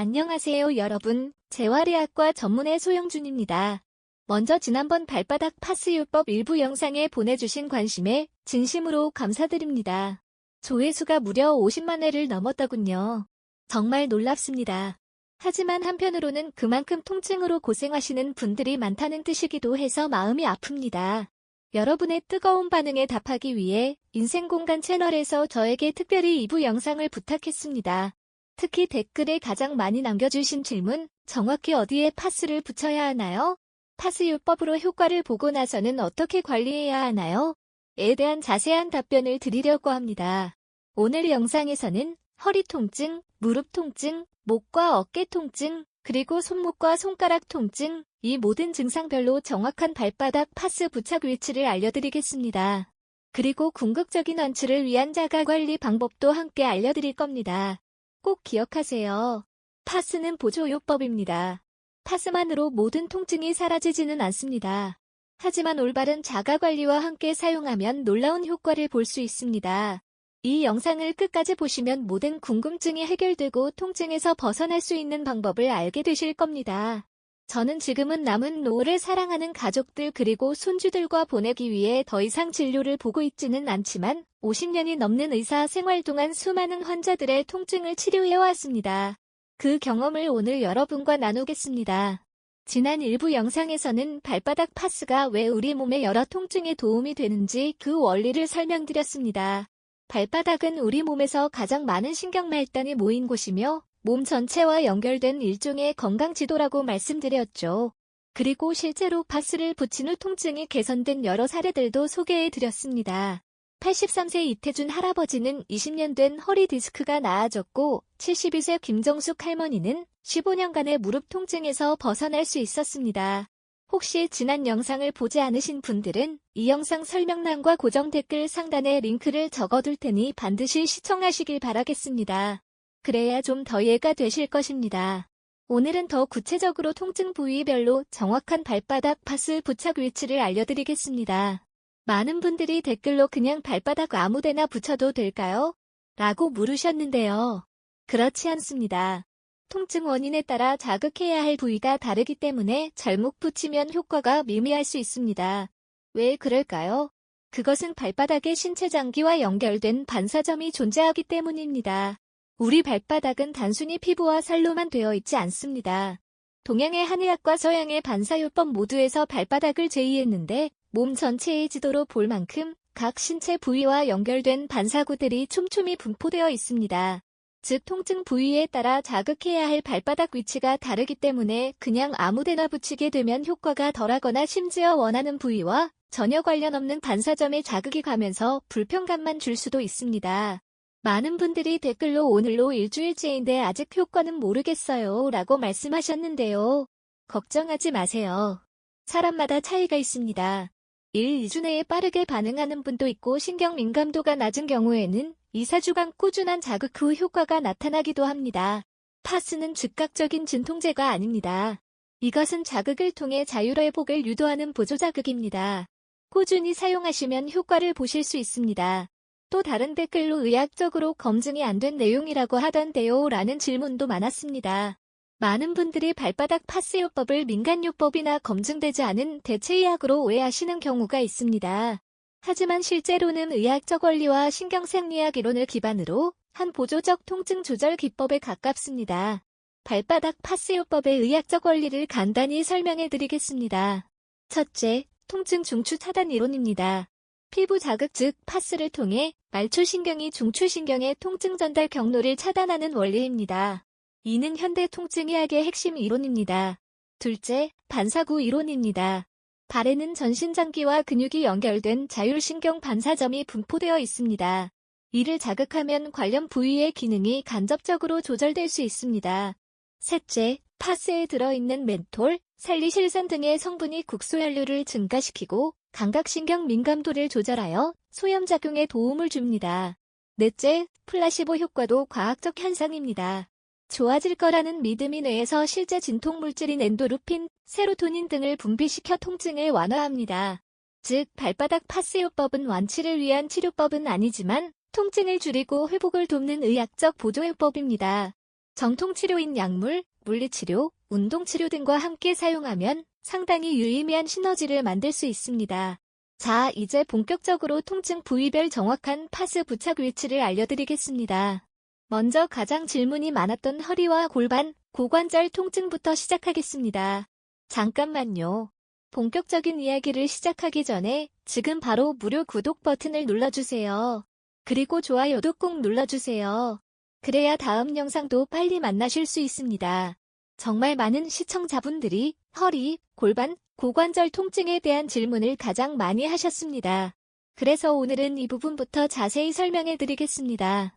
안녕하세요 여러분, 재활의학과 전문의 소영준입니다. 먼저 지난번 발바닥 파스요법 일부 영상에 보내주신 관심에 진심으로 감사드립니다. 조회수가 무려 50만 회를 넘었더군요. 정말 놀랍습니다. 하지만 한편으로는 그만큼 통증으로 고생하시는 분들이 많다는 뜻이기도 해서 마음이 아픕니다. 여러분의 뜨거운 반응에 답하기 위해 인생공간 채널에서 저에게 특별히 2부 영상을 부탁했습니다. 특히 댓글에 가장 많이 남겨주신 질문, 정확히 어디에 파스를 붙여야 하나요? 파스요법으로 효과를 보고 나서는 어떻게 관리해야 하나요? 에 대한 자세한 답변을 드리려고 합니다. 오늘 영상에서는 허리 통증, 무릎 통증, 목과 어깨 통증, 그리고 손목과 손가락 통증, 이 모든 증상별로 정확한 발바닥 파스 부착 위치를 알려드리겠습니다. 그리고 궁극적인 완치를 위한 자가관리 방법도 함께 알려드릴 겁니다. 꼭 기억하세요. 파스는 보조요법입니다. 파스만으로 모든 통증이 사라지지는 않습니다. 하지만 올바른 자가관리와 함께 사용하면 놀라운 효과를 볼 수 있습니다. 이 영상을 끝까지 보시면 모든 궁금증이 해결되고 통증에서 벗어날 수 있는 방법을 알게 되실 겁니다. 저는 지금은 남은 노후를 사랑하는 가족들 그리고 손주들과 보내기 위해 더 이상 진료를 보고 있지는 않지만 50년이 넘는 의사 생활 동안 수많은 환자들의 통증을 치료해왔습니다. 그 경험을 오늘 여러분과 나누겠습니다. 지난 일부 영상에서는 발바닥 파스가 왜 우리 몸의 여러 통증에 도움이 되는지 그 원리를 설명드렸습니다. 발바닥은 우리 몸에서 가장 많은 신경말단이 모인 곳이며 몸 전체와 연결된 일종의 건강지도라고 말씀드렸죠. 그리고 실제로 파스를 붙인 후 통증이 개선된 여러 사례들도 소개해드렸습니다. 83세 이태준 할아버지는 20년 된 허리 디스크가 나아졌고 72세 김정숙 할머니는 15년간의 무릎 통증에서 벗어날 수 있었습니다. 혹시 지난 영상을 보지 않으신 분들은 이 영상 설명란과 고정 댓글 상단에 링크를 적어둘 테니 반드시 시청하시길 바라겠습니다. 그래야 좀 더 이해가 되실 것입니다. 오늘은 더 구체적으로 통증 부위별로 정확한 발바닥 파스 부착 위치를 알려드리겠습니다. 많은 분들이 댓글로 그냥 발바닥 아무데나 붙여도 될까요? 라고 물으셨는데요. 그렇지 않습니다. 통증 원인에 따라 자극해야 할 부위가 다르기 때문에 잘못 붙이면 효과가 미미할 수 있습니다. 왜 그럴까요? 그것은 발바닥의 신체 장기와 연결된 반사점이 존재하기 때문입니다. 우리 발바닥은 단순히 피부와 살로만 되어 있지 않습니다. 동양의 한의학과 서양의 반사요법 모두에서 발바닥을 제의했는데 몸 전체의 지도로 볼 만큼 각 신체 부위와 연결된 반사구들이 촘촘히 분포되어 있습니다. 즉 통증 부위에 따라 자극해야 할 발바닥 위치가 다르기 때문에 그냥 아무데나 붙이게 되면 효과가 덜하거나 심지어 원하는 부위와 전혀 관련 없는 반사점에 자극이 가면서 불편감만 줄 수도 있습니다. 많은 분들이 댓글로 오늘로 일주일째인데 아직 효과는 모르겠어요 라고 말씀하셨는데요. 걱정하지 마세요. 사람마다 차이가 있습니다. 1, 2주 내에 빠르게 반응하는 분도 있고 신경 민감도가 낮은 경우에는 2, 4주간 꾸준한 자극 후 효과가 나타나기도 합니다. 파스는 즉각적인 진통제가 아닙니다. 이것은 자극을 통해 자율회복을 유도하는 보조자극입니다. 꾸준히 사용하시면 효과를 보실 수 있습니다. 또 다른 댓글로 의학적으로 검증이 안 된 내용이라고 하던데요 라는 질문도 많았습니다. 많은 분들이 발바닥 파스요법을 민간요법이나 검증되지 않은 대체의학으로 오해하시는 경우가 있습니다. 하지만 실제로는 의학적 원리와 신경생리학 이론을 기반으로 한 보조적 통증 조절 기법에 가깝습니다. 발바닥 파스요법의 의학적 원리를 간단히 설명해 드리겠습니다. 첫째, 통증 중추 차단 이론입니다. 피부 자극 즉 파스를 통해 말초신경이 중추신경의 통증 전달 경로를 차단하는 원리입니다. 이는 현대 통증의학의 핵심 이론입니다. 둘째, 반사구 이론입니다. 발에는 전신장기와 근육이 연결된 자율신경 반사점이 분포되어 있습니다. 이를 자극하면 관련 부위의 기능이 간접적으로 조절될 수 있습니다. 셋째, 파스에 들어있는 멘톨, 살리실산 등의 성분이 국소연료를 증가시키고 감각신경 민감도를 조절하여 소염작용에 도움을 줍니다. 넷째, 플라시보 효과도 과학적 현상입니다. 좋아질 거라는 믿음이 뇌에서 실제 진통물질인 엔도르핀, 세로토닌 등을 분비시켜 통증을 완화합니다. 즉, 발바닥 파스요법은 완치를 위한 치료법은 아니지만 통증을 줄이고 회복을 돕는 의학적 보조요법입니다. 정통치료인 약물, 물리치료, 운동치료 등과 함께 사용하면 상당히 유의미한 시너지를 만들 수 있습니다. 자, 이제 본격적으로 통증 부위별 정확한 파스 부착 위치를 알려드리겠습니다. 먼저 가장 질문이 많았던 허리와 골반, 고관절 통증부터 시작하겠습니다. 잠깐만요. 본격적인 이야기를 시작하기 전에 지금 바로 무료 구독 버튼을 눌러주세요. 그리고 좋아요도 꼭 눌러주세요. 그래야 다음 영상도 빨리 만나실 수 있습니다. 정말 많은 시청자분들이 허리, 골반, 고관절 통증에 대한 질문을 가장 많이 하셨습니다. 그래서 오늘은 이 부분부터 자세히 설명해 드리겠습니다.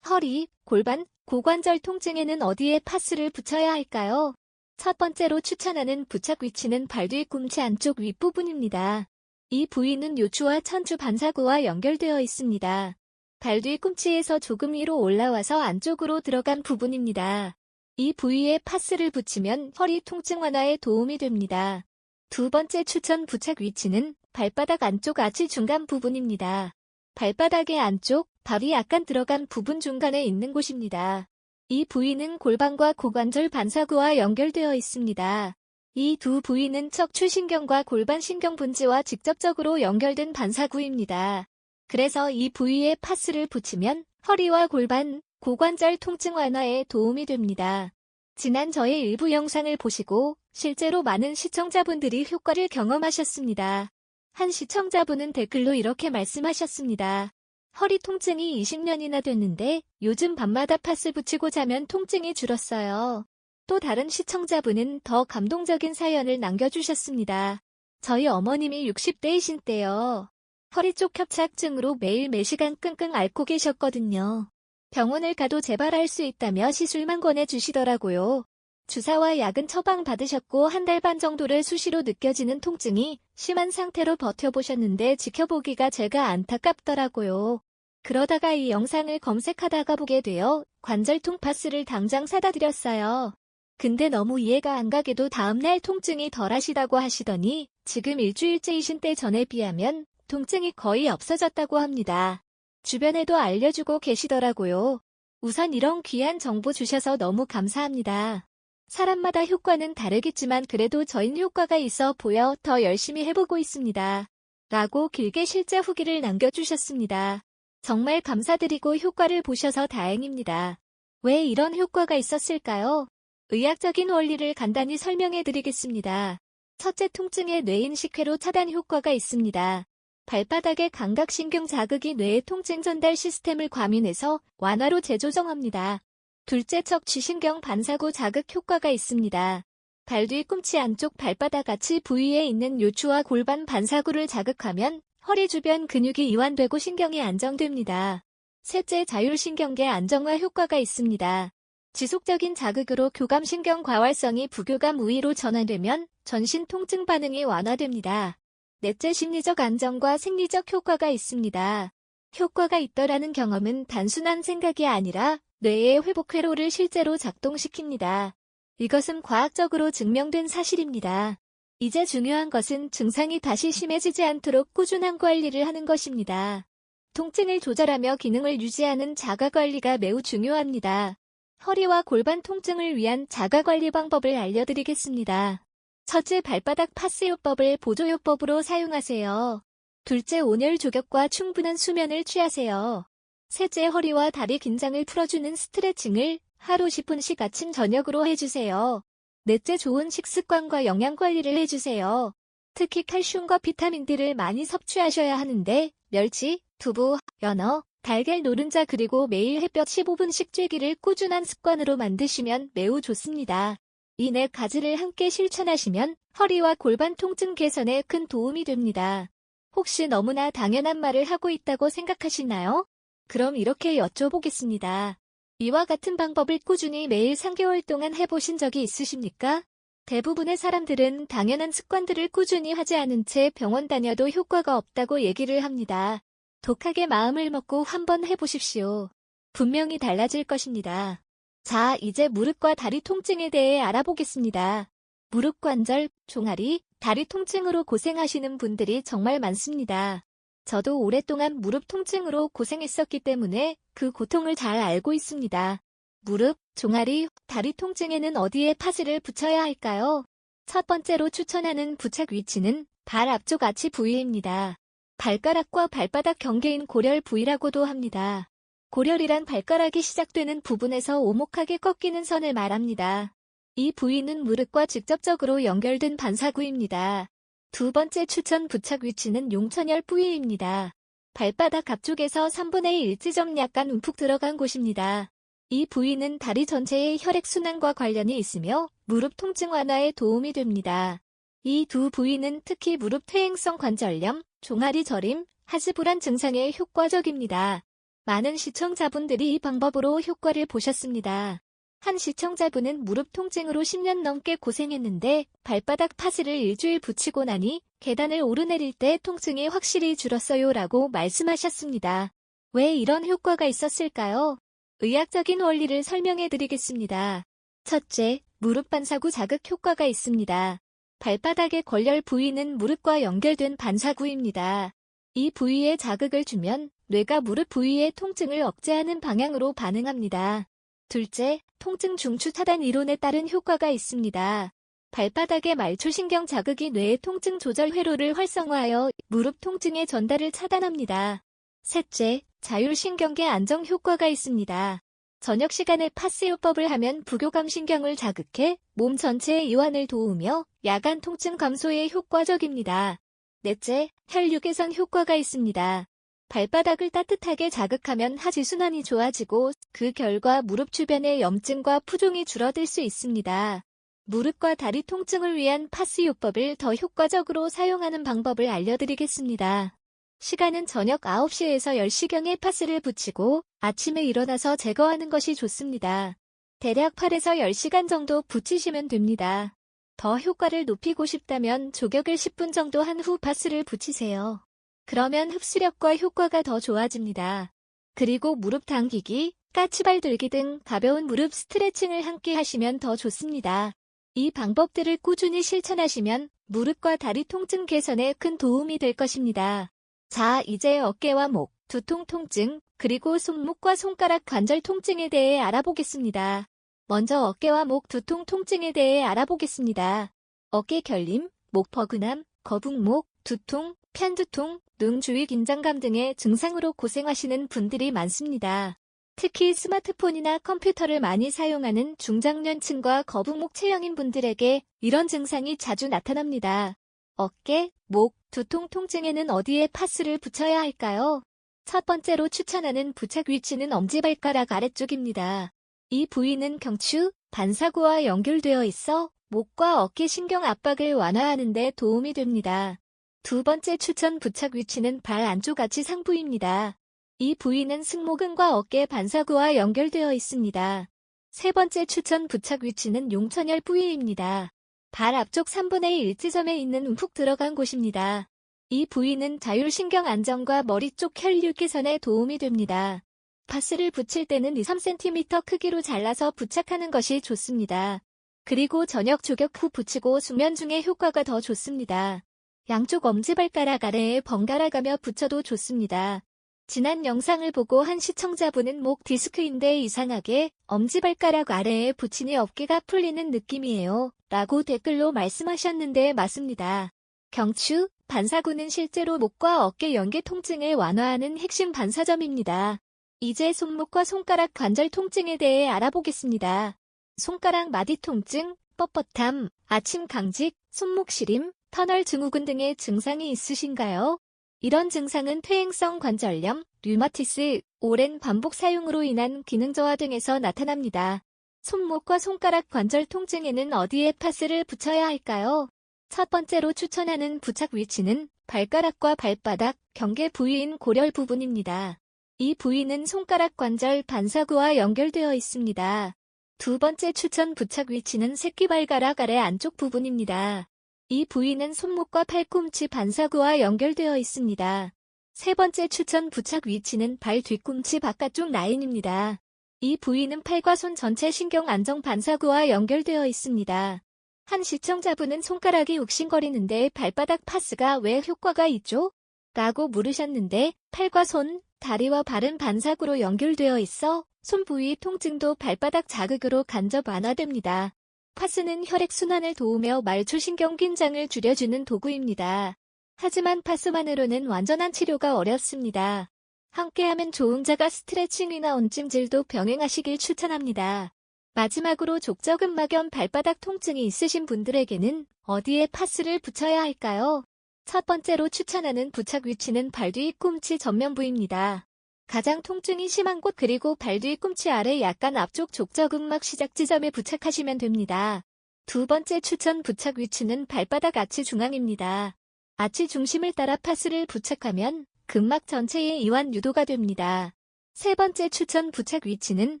허리, 골반, 고관절 통증에는 어디에 파스를 붙여야 할까요? 첫 번째로 추천하는 부착 위치는 발 뒤 꿈치 안쪽 윗부분입니다. 이 부위는 요추와 천추 반사구와 연결되어 있습니다. 발 뒤 꿈치에서 조금 위로 올라와서 안쪽으로 들어간 부분입니다. 이 부위에 파스를 붙이면 허리 통증 완화에 도움이 됩니다. 두 번째 추천 부착 위치는 발바닥 안쪽 아치 중간 부분입니다. 발바닥의 안쪽, 발이 약간 들어간 부분 중간에 있는 곳입니다. 이 부위는 골반과 고관절 반사구와 연결되어 있습니다. 이 두 부위는 척추신경과 골반신경 분지와 직접적으로 연결된 반사구입니다. 그래서 이 부위에 파스를 붙이면 허리와 골반, 고관절 통증 완화에 도움이 됩니다. 지난 저의 일부 영상을 보시고 실제로 많은 시청자분들이 효과를 경험하셨습니다. 한 시청자분은 댓글로 이렇게 말씀하셨습니다. 허리 통증이 20년이나 됐는데 요즘 밤마다 파스 붙이고 자면 통증이 줄었어요. 또 다른 시청자분은 더 감동적인 사연을 남겨주셨습니다. 저희 어머님이 60대이신 때요. 허리 쪽 협착증으로 매일 매시간 끙끙 앓고 계셨거든요. 병원을 가도 재발할 수 있다며 시술만 권해주시더라고요. 주사와 약은 처방받으셨고 한 달 반 정도를 수시로 느껴지는 통증이 심한 상태로 버텨보셨는데 지켜보기가 제가 안타깝더라고요. 그러다가 이 영상을 검색하다가 보게 되어 관절통 파스를 당장 사다 드렸어요. 근데 너무 이해가 안 가게도 다음날 통증이 덜하시다고 하시더니 지금 일주일째이신 때 전에 비하면 통증이 거의 없어졌다고 합니다. 주변에도 알려주고 계시더라고요. 우선 이런 귀한 정보 주셔서 너무 감사합니다. 사람마다 효과는 다르겠지만 그래도 저흰 효과가 있어 보여 더 열심히 해보고 있습니다. 라고 길게 실제 후기를 남겨주셨습니다. 정말 감사드리고 효과를 보셔서 다행입니다. 왜 이런 효과가 있었을까요? 의학적인 원리를 간단히 설명해 드리겠습니다. 첫째, 통증의 뇌인식회로 차단 효과가 있습니다. 발바닥의 감각신경 자극이 뇌의 통증 전달 시스템을 과민해서 완화로 재조정합니다. 둘째, 척추신경 반사구 자극 효과가 있습니다. 발 뒤 꿈치 안쪽 발바닥 아치 부위에 있는 요추와 골반 반사구를 자극하면 허리 주변 근육이 이완되고 신경이 안정됩니다. 셋째, 자율신경계 안정화 효과가 있습니다. 지속적인 자극으로 교감신경 과활성이 부교감 우위로 전환되면 전신 통증 반응이 완화됩니다. 넷째, 심리적 안정과 생리적 효과가 있습니다. 효과가 있더라는 경험은 단순한 생각이 아니라 뇌의 회복 회로를 실제로 작동시킵니다. 이것은 과학적으로 증명된 사실입니다. 이제 중요한 것은 증상이 다시 심해지지 않도록 꾸준한 관리를 하는 것입니다. 통증을 조절하며 기능을 유지하는 자가관리가 매우 중요합니다. 허리와 골반 통증을 위한 자가관리 방법을 알려드리겠습니다. 첫째, 발바닥 파스요법을 보조요법으로 사용하세요. 둘째, 온열 조격과 충분한 수면을 취하세요. 셋째, 허리와 다리 긴장을 풀어주는 스트레칭을 하루 10분씩 아침 저녁으로 해주세요. 넷째, 좋은 식습관과 영양관리를 해주세요. 특히 칼슘과 비타민들을 많이 섭취하셔야 하는데 멸치, 두부, 연어, 달걀 노른자 그리고 매일 햇볕 15분씩 쬐기를 꾸준한 습관으로 만드시면 매우 좋습니다. 이 네 가지를 함께 실천하시면 허리와 골반 통증 개선에 큰 도움이 됩니다. 혹시 너무나 당연한 말을 하고 있다고 생각하시나요? 그럼 이렇게 여쭤보겠습니다. 이와 같은 방법을 꾸준히 매일 3개월 동안 해보신 적이 있으십니까? 대부분의 사람들은 당연한 습관들을 꾸준히 하지 않은 채 병원 다녀도 효과가 없다고 얘기를 합니다. 독하게 마음을 먹고 한번 해보십시오. 분명히 달라질 것입니다. 자, 이제 무릎과 다리 통증에 대해 알아보겠습니다. 무릎 관절, 종아리, 다리 통증으로 고생하시는 분들이 정말 많습니다. 저도 오랫동안 무릎 통증으로 고생했었기 때문에 그 고통을 잘 알고 있습니다. 무릎, 종아리, 다리 통증에는 어디에 파스를 붙여야 할까요? 첫 번째로 추천하는 부착 위치는 발 앞쪽 아치 부위입니다. 발가락과 발바닥 경계인 고렬 부위라고도 합니다. 고렬이란 발가락이 시작되는 부분에서 오목하게 꺾이는 선을 말합니다. 이 부위는 무릎과 직접적으로 연결된 반사구입니다. 두 번째 추천 부착 위치는 용천혈 부위입니다. 발바닥 앞쪽에서 3분의 1 지점 약간 움푹 들어간 곳입니다. 이 부위는 다리 전체의 혈액순환과 관련이 있으며 무릎 통증 완화에 도움이 됩니다. 이 두 부위는 특히 무릎 퇴행성 관절염, 종아리 저림, 하지불안 증상에 효과적입니다. 많은 시청자분들이 이 방법으로 효과를 보셨습니다. 한 시청자분은 무릎 통증으로 10년 넘게 고생했는데 발바닥 파스를 일주일 붙이고 나니 계단을 오르내릴 때 통증이 확실히 줄었어요 라고 말씀하셨습니다. 왜 이런 효과가 있었을까요? 의학적인 원리를 설명해 드리겠습니다. 첫째, 무릎 반사구 자극 효과가 있습니다. 발바닥의 골렬 부위는 무릎과 연결된 반사구입니다. 이 부위에 자극을 주면 뇌가 무릎 부위의 통증을 억제하는 방향으로 반응합니다. 둘째, 통증 중추 차단 이론에 따른 효과가 있습니다. 발바닥의 말초신경 자극이 뇌의 통증 조절 회로를 활성화하여 무릎 통증의 전달을 차단합니다. 셋째, 자율신경계 안정 효과가 있습니다. 저녁 시간에 파스요법을 하면 부교감 신경을 자극해 몸 전체의 이완을 도우며 야간 통증 감소에 효과적입니다. 넷째, 혈류 개선 효과가 있습니다. 발바닥을 따뜻하게 자극하면 하지순환이 좋아지고 그 결과 무릎 주변의 염증과 푸종이 줄어들 수 있습니다. 무릎과 다리 통증을 위한 파스요법을 더 효과적으로 사용하는 방법을 알려드리겠습니다. 시간은 저녁 9시에서 10시경에 파스를 붙이고 아침에 일어나서 제거하는 것이 좋습니다. 대략 8에서 10시간 정도 붙이시면 됩니다. 더 효과를 높이고 싶다면 조격을 10분 정도 한 후 파스를 붙이세요. 그러면 흡수력과 효과가 더 좋아집니다. 그리고 무릎 당기기, 까치발 들기 등 가벼운 무릎 스트레칭을 함께 하시면 더 좋습니다. 이 방법들을 꾸준히 실천하시면 무릎과 다리 통증 개선에 큰 도움이 될 것입니다. 자, 이제 어깨와 목, 두통 통증, 그리고 손목과 손가락 관절 통증에 대해 알아보겠습니다. 먼저 어깨와 목 두통 통증에 대해 알아보겠습니다. 어깨 결림, 목 버근함, 거북목, 두통, 편두통, 눈 주위 긴장감 등의 증상으로 고생하시는 분들이 많습니다. 특히 스마트폰이나 컴퓨터를 많이 사용하는 중장년층과 거북목 체형인 분들에게 이런 증상이 자주 나타납니다. 어깨, 목, 두통 통증에는 어디에 파스를 붙여야 할까요? 첫 번째로 추천하는 부착 위치는 엄지발가락 아래쪽입니다. 이 부위는 경추, 반사구와 연결되어 있어 목과 어깨 신경 압박을 완화하는 데 도움이 됩니다. 두 번째 추천 부착 위치는 발 안쪽 아치 상부입니다. 이 부위는 승모근과 어깨 반사구와 연결되어 있습니다. 세 번째 추천 부착 위치는 용천혈 부위입니다. 발 앞쪽 3분의 1 지점에 있는 움푹 들어간 곳입니다. 이 부위는 자율신경 안정과 머리 쪽 혈류 개선에 도움이 됩니다. 파스를 붙일 때는 2-3cm 크기로 잘라서 부착하는 것이 좋습니다. 그리고 저녁 조격 후 붙이고 수면 중에 효과가 더 좋습니다. 양쪽 엄지발가락 아래에 번갈아가며 붙여도 좋습니다. 지난 영상을 보고 한 시청자분은 목 디스크인데 이상하게 엄지발가락 아래에 붙이니 어깨가 풀리는 느낌이에요 라고 댓글로 말씀하셨는데 맞습니다. 경추, 반사구는 실제로 목과 어깨 연계 통증을 완화하는 핵심 반사점입니다. 이제 손목과 손가락 관절 통증에 대해 알아보겠습니다. 손가락 마디 통증, 뻣뻣함, 아침 강직, 손목 시림, 터널 증후군 등의 증상이 있으신가요? 이런 증상은 퇴행성 관절염, 류마티스, 오랜 반복 사용으로 인한 기능 저하 등에서 나타납니다. 손목과 손가락 관절 통증에는 어디에 파스를 붙여야 할까요? 첫 번째로 추천하는 부착 위치는 발가락과 발바닥, 경계 부위인 고렬 부분입니다. 이 부위는 손가락 관절 반사구와 연결되어 있습니다. 두 번째 추천 부착 위치는 새끼발가락 아래 안쪽 부분입니다. 이 부위는 손목과 팔꿈치 반사구와 연결되어 있습니다. 세 번째 추천 부착 위치는 발 뒤꿈치 바깥쪽 라인입니다. 이 부위는 팔과 손 전체 신경 안정 반사구와 연결되어 있습니다. 한 시청자분은 손가락이 욱신거리는데 발바닥 파스가 왜 효과가 있죠? 라고 물으셨는데 팔과 손, 다리와 발은 반사구로 연결되어 있어 손 부위 통증도 발바닥 자극으로 간접 완화됩니다. 파스는 혈액순환을 도우며 말초신경 긴장을 줄여주는 도구입니다. 하지만 파스만으로는 완전한 치료가 어렵습니다. 함께하면 좋은 자가 스트레칭이나 온찜질도 병행하시길 추천합니다. 마지막으로 족저근막염 발바닥 통증이 있으신 분들에게는 어디에 파스를 붙여야 할까요? 첫 번째로 추천하는 부착 위치는 발 뒤꿈치 전면 부위입니다. 가장 통증이 심한 곳 그리고 발 뒤꿈치 아래 약간 앞쪽 족저근막 시작 지점에 부착하시면 됩니다. 두 번째 추천 부착 위치는 발바닥 아치 중앙입니다. 아치 중심을 따라 파스를 부착하면 근막 전체에 이완 유도가 됩니다. 세 번째 추천 부착 위치는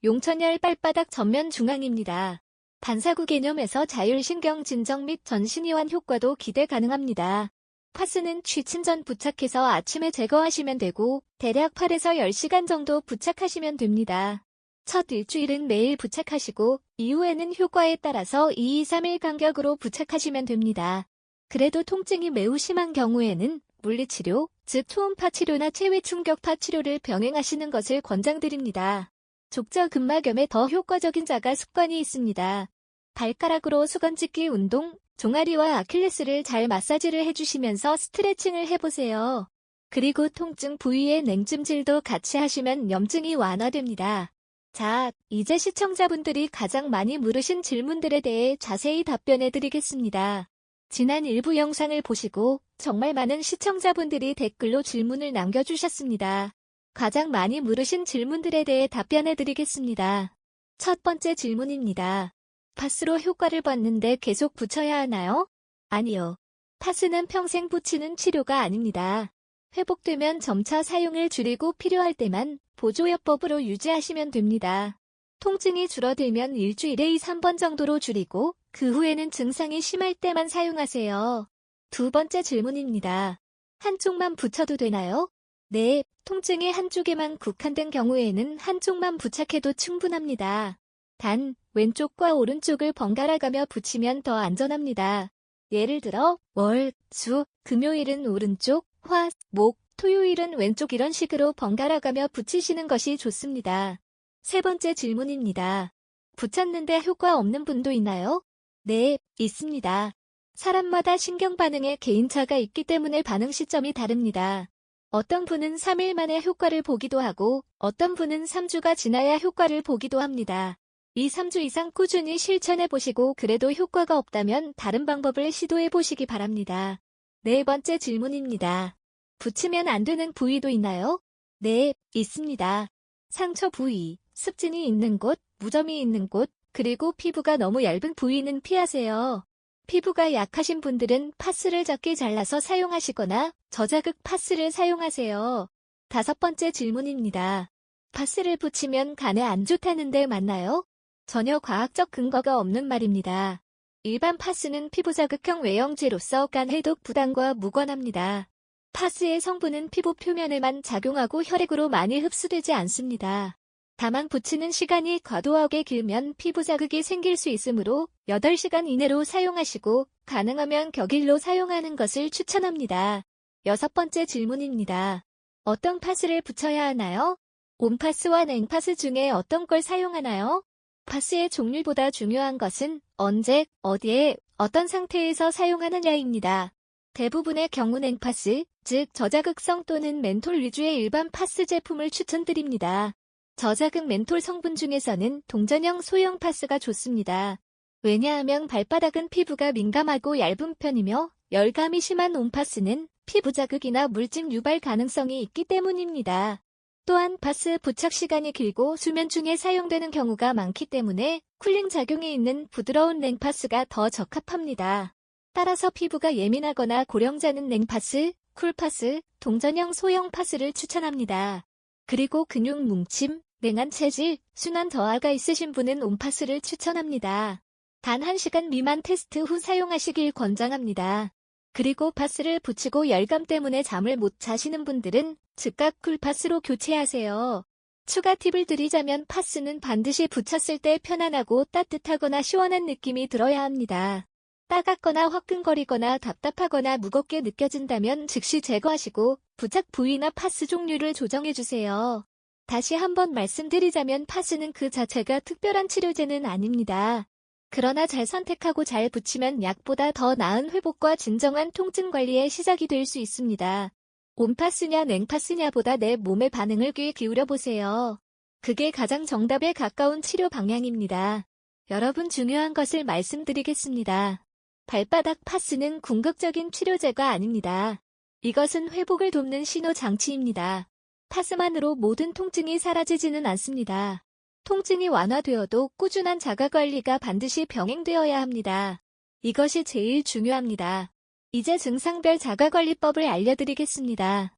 용천혈 발바닥 전면 중앙입니다. 반사구 개념에서 자율신경 진정 및 전신이완 효과도 기대 가능합니다. 파스는 취침 전 부착해서 아침에 제거하시면 되고 대략 8에서 10시간 정도 부착하시면 됩니다. 첫 일주일은 매일 부착하시고 이후에는 효과에 따라서 2-3일 간격으로 부착하시면 됩니다. 그래도 통증이 매우 심한 경우에는 물리치료, 즉 초음파 치료나 체외 충격파 치료를 병행하시는 것을 권장드립니다. 족저근막염에 더 효과적인 자가 습관이 있습니다. 발가락으로 수건짓기 운동, 종아리와 아킬레스를 잘 마사지를 해주시면서 스트레칭을 해보세요. 그리고 통증 부위의 냉찜질도 같이 하시면 염증이 완화됩니다. 자, 이제 시청자분들이 가장 많이 물으신 질문들에 대해 자세히 답변해드리겠습니다. 지난 일부 영상을 보시고 정말 많은 시청자분들이 댓글로 질문을 남겨주셨습니다. 가장 많이 물으신 질문들에 대해 답변해드리겠습니다. 첫 번째 질문입니다. 파스로 효과를 봤는데 계속 붙여야 하나요? 아니요. 파스는 평생 붙이는 치료가 아닙니다. 회복되면 점차 사용을 줄이고 필요할 때만 보조요법으로 유지하시면 됩니다. 통증이 줄어들면 일주일에 2-3번 정도로 줄이고 그 후에는 증상이 심할 때만 사용하세요. 두 번째 질문입니다. 한쪽만 붙여도 되나요? 네, 통증이 한쪽에만 국한된 경우에는 한쪽만 부착해도 충분합니다. 단, 왼쪽과 오른쪽을 번갈아가며 붙이면 더 안전합니다. 예를 들어 월, 수, 금요일은 오른쪽, 화, 목, 토요일은 왼쪽 이런 식으로 번갈아가며 붙이시는 것이 좋습니다. 세 번째 질문입니다. 붙였는데 효과 없는 분도 있나요? 네, 있습니다. 사람마다 신경 반응에 개인차가 있기 때문에 반응 시점이 다릅니다. 어떤 분은 3일 만에 효과를 보기도 하고 어떤 분은 3주가 지나야 효과를 보기도 합니다. 2-3주 이상 꾸준히 실천해보시고 그래도 효과가 없다면 다른 방법을 시도해보시기 바랍니다. 네 번째 질문입니다. 붙이면 안 되는 부위도 있나요? 네, 있습니다. 상처 부위, 습진이 있는 곳, 무좀이 있는 곳, 그리고 피부가 너무 얇은 부위는 피하세요. 피부가 약하신 분들은 파스를 작게 잘라서 사용하시거나 저자극 파스를 사용하세요. 다섯 번째 질문입니다. 파스를 붙이면 간에 안 좋다는데 맞나요? 전혀 과학적 근거가 없는 말입니다. 일반 파스는 피부 자극형 외형제로서 간 해독 부담과 무관합니다. 파스의 성분은 피부 표면에만 작용하고 혈액으로 많이 흡수되지 않습니다. 다만 붙이는 시간이 과도하게 길면 피부 자극이 생길 수 있으므로 8시간 이내로 사용하시고 가능하면 격일로 사용하는 것을 추천합니다. 여섯 번째 질문입니다. 어떤 파스를 붙여야 하나요? 온파스와 냉파스 중에 어떤 걸 사용하나요? 파스의 종류보다 중요한 것은 언제, 어디에, 어떤 상태에서 사용하느냐입니다. 대부분의 경우 냉파스, 즉 저자극성 또는 멘톨 위주의 일반 파스 제품을 추천드립니다. 저자극 멘톨 성분 중에서는 동전형 소형 파스가 좋습니다. 왜냐하면 발바닥은 피부가 민감하고 얇은 편이며 열감이 심한 온파스는 피부 자극이나 물집 유발 가능성이 있기 때문입니다. 또한 파스 부착 시간이 길고 수면 중에 사용되는 경우가 많기 때문에 쿨링 작용이 있는 부드러운 냉파스가 더 적합합니다. 따라서 피부가 예민하거나 고령자는 냉파스, 쿨파스, 동전형 소형 파스를 추천합니다. 그리고 근육 뭉침, 냉한 체질, 순환 저하가 있으신 분은 온파스를 추천합니다. 단 1시간 미만 테스트 후 사용하시길 권장합니다. 그리고 파스를 붙이고 열감 때문에 잠을 못 자시는 분들은 즉각 쿨파스로 교체하세요. 추가 팁을 드리자면 파스는 반드시 붙였을 때 편안하고 따뜻하거나 시원한 느낌이 들어야 합니다. 따갑거나 화끈거리거나 답답하거나 무겁게 느껴진다면 즉시 제거하시고 부착 부위나 파스 종류를 조정해주세요. 다시 한번 말씀드리자면 파스는 그 자체가 특별한 치료제는 아닙니다. 그러나 잘 선택하고 잘 붙이면 약보다 더 나은 회복과 진정한 통증 관리의 시작이 될 수 있습니다. 온파스냐 냉파스냐보다 내 몸의 반응을 귀 기울여 보세요. 그게 가장 정답에 가까운 치료 방향입니다. 여러분, 중요한 것을 말씀드리겠습니다. 발바닥 파스는 궁극적인 치료제가 아닙니다. 이것은 회복을 돕는 신호 장치입니다. 파스만으로 모든 통증이 사라지지는 않습니다. 통증이 완화되어도 꾸준한 자가관리가 반드시 병행되어야 합니다. 이것이 제일 중요합니다. 이제 증상별 자가관리법을 알려드리겠습니다.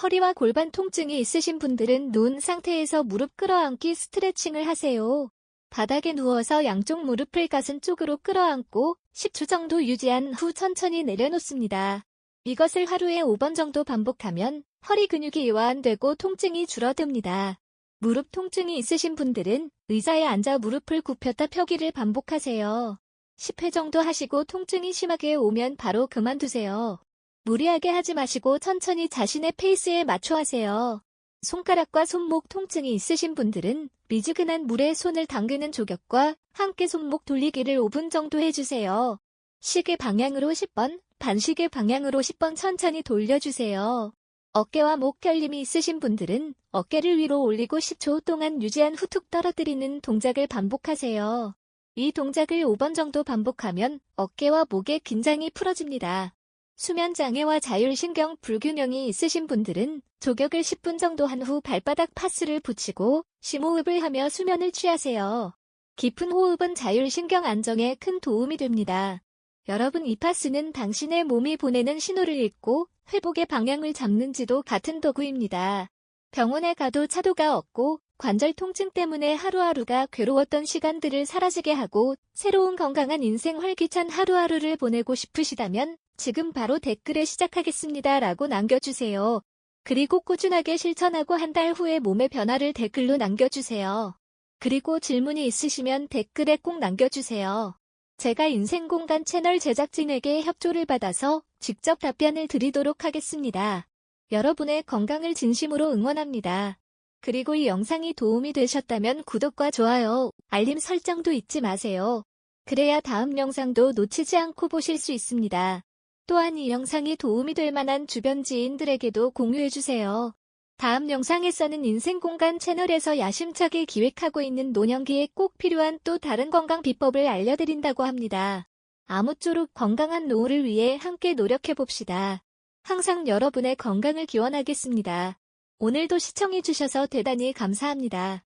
허리와 골반 통증이 있으신 분들은 누운 상태에서 무릎 끌어안기 스트레칭을 하세요. 바닥에 누워서 양쪽 무릎을 가슴 쪽으로 끌어안고 10초 정도 유지한 후 천천히 내려놓습니다. 이것을 하루에 5번 정도 반복하면 허리 근육이 이완되고 통증이 줄어듭니다. 무릎 통증이 있으신 분들은 의자에 앉아 무릎을 굽혔다 펴기를 반복하세요. 10회 정도 하시고 통증이 심하게 오면 바로 그만두세요. 무리하게 하지 마시고 천천히 자신의 페이스에 맞춰 하세요. 손가락과 손목 통증이 있으신 분들은 미지근한 물에 손을 담그는 조격과 함께 손목 돌리기를 5분 정도 해주세요. 시계 방향으로 10번, 반시계 방향으로 10번 천천히 돌려주세요. 어깨와 목 결림이 있으신 분들은 어깨를 위로 올리고 10초 동안 유지한 후 툭 떨어뜨리는 동작을 반복하세요. 이 동작을 5번 정도 반복하면 어깨와 목의 긴장이 풀어집니다. 수면장애와 자율신경 불균형이 있으신 분들은 조격을 10분 정도 한 후 발바닥 파스를 붙이고 심호흡을 하며 수면을 취하세요. 깊은 호흡은 자율신경 안정에 큰 도움이 됩니다. 여러분, 이 파스는 당신의 몸이 보내는 신호를 읽고 회복의 방향을 잡는지도 같은 도구입니다. 병원에 가도 차도가 없고 관절 통증 때문에 하루하루가 괴로웠던 시간들을 사라지게 하고 새로운 건강한 인생 활기찬 하루하루를 보내고 싶으시다면 지금 바로 댓글에 시작하겠습니다 라고 남겨주세요. 그리고 꾸준하게 실천하고 한 달 후에 몸의 변화를 댓글로 남겨주세요. 그리고 질문이 있으시면 댓글에 꼭 남겨주세요. 제가 인생공간 채널 제작진에게 협조를 받아서 직접 답변을 드리도록 하겠습니다. 여러분의 건강을 진심으로 응원합니다. 그리고 이 영상이 도움이 되셨다면 구독과 좋아요, 알림 설정도 잊지 마세요. 그래야 다음 영상도 놓치지 않고 보실 수 있습니다. 또한 이 영상이 도움이 될 만한 주변 지인들에게도 공유해주세요. 다음 영상에서는 인생공간 채널에서 야심차게 기획하고 있는 노년기에 꼭 필요한 또 다른 건강 비법을 알려드린다고 합니다. 아무쪼록 건강한 노후를 위해 함께 노력해봅시다. 항상 여러분의 건강을 기원하겠습니다. 오늘도 시청해주셔서 대단히 감사합니다.